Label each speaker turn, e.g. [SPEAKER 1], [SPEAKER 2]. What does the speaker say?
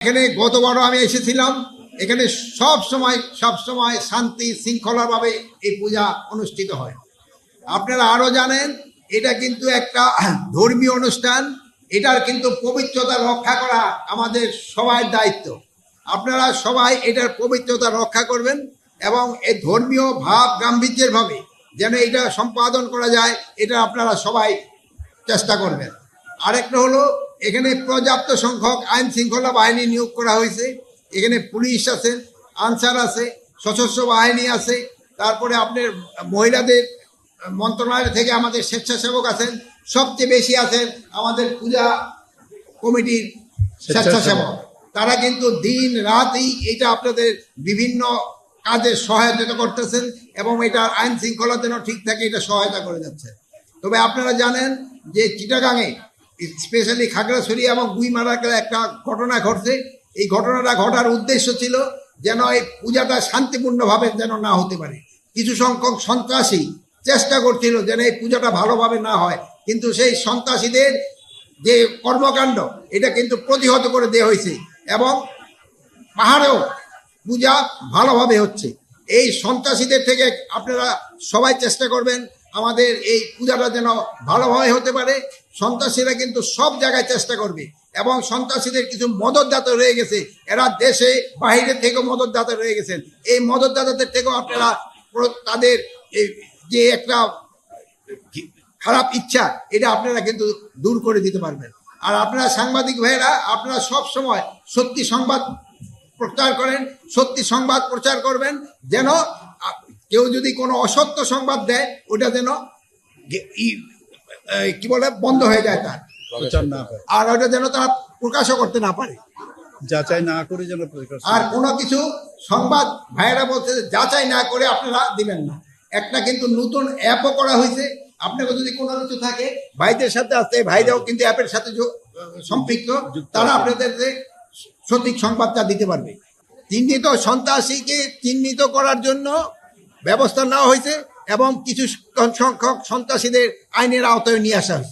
[SPEAKER 1] এখানে গতবারও আমি এসেছিলাম। এখানে সব সময় শান্তি শৃঙ্খলাভাবে এই পূজা অনুষ্ঠিত হয়। আপনারা আরো জানেন এটা কিন্তু একটা ধর্মীয় অনুষ্ঠান। এটার কিন্তু পবিত্রতা রক্ষা করা আমাদের সবার দায়িত্ব। আপনারা সবাই এটার পবিত্রতা রক্ষা করবেন এবং এই ধর্মীয় ভাব গাম্ভীর্যের ভাবে যেন এটা সম্পাদন করা যায়, এটা আপনারা সবাই চেষ্টা করবেন। আরেকটা হলো, এখানে পর্যাপ্ত সংখ্যক আইন শৃঙ্খলা বাহিনী নিয়োগ করা হয়েছে। এখানে পুলিশ আছে, আনসার আছে, সশস্ত্র বাহিনী আছে, তারপরে আপনার মহিলাদের মন্ত্রণালয় থেকে আমাদের স্বেচ্ছাসেবক আছেন, সবচেয়ে বেশি আছেন আমাদের পূজা কমিটির স্বেচ্ছাসেবক। তারা কিন্তু দিন রাতই এটা আপনাদের বিভিন্ন কাজে সহায়তা করতেছেন এবং এটা আইন শৃঙ্খলা যেন ঠিক থাকে এটা সহায়তা করে যাচ্ছে। তবে আপনারা জানেন যে চিটাগাঙে স্পেশালি খাগড়াছড়ি এবং গুইমারাকে একটা ঘটনা ঘটছে। এই ঘটনাটা ঘটার উদ্দেশ্য ছিল যেন এই পূজাটা শান্তিপূর্ণভাবে যেন না হতে পারে। কিছু সংখ্যক সন্ত্রাসী চেষ্টা করছিল যেন এই পূজাটা ভালোভাবে না হয়, কিন্তু সেই সন্ত্রাসীদের যে কর্মকাণ্ড এটা কিন্তু প্রতিহত করে দেওয়া হয়েছে এবং পাহাড়েও পূজা ভালোভাবে হচ্ছে। এই সন্ত্রাসীদের থেকে আপনারা সবাই চেষ্টা করবেন আমাদের এই পূজাটা যেন ভালোভাবে হতে পারে। সন্ত্রাসীরা কিন্তু সব জায়গায় চেষ্টা করবে এবং সন্ত্রাসীদের কিছু মদতদাতা রয়ে গেছে, এরা দেশে বাহিরে থেকেও মদতদাতা রয়ে গেছেন। এই মদতদাতাদের থেকেও আপনারা তাদের যে একটা খারাপ ইচ্ছা এটা আপনারা কিন্তু দূর করে দিতে পারবেন। আর আপনারা সাংবাদিক ভাইয়েরা আপনারা সব সময় সত্যি সংবাদ প্রচার করেন, সত্যি সংবাদ প্রচার করবেন, যেন কেউ যদি কোনো অসত্য সংবাদ দেয় ওটা যেন কি বলে বন্ধ হয়ে যায়, তার আর ওটা যেন তারা প্রকাশও করতে না পারে,
[SPEAKER 2] যাচাই না করে যেন।
[SPEAKER 1] আর কোনো কিছু সংবাদ ভাইয়েরা বলছে যাচাই না করে আপনারা দিবেন না। একটা কিন্তু নতুন অ্যাপও করা হয়েছে, আপনাকে যদি কোনো কিছু থাকে ভাইদের সাথে আছে, ভাইরাও কিন্তু অ্যাপের সাথে সম্পৃক্ত, তারা আপনাদের সঠিক সংবাদটা দিতে পারবে। চিহ্নিত সন্ত্রাসীকে চিহ্নিত করার জন্য ব্যবস্থা নেওয়া হয়েছে এবং কিছু সংখ্যক সন্ত্রাসীদের আইনের আওতায় নিয়ে আসা হয়েছে।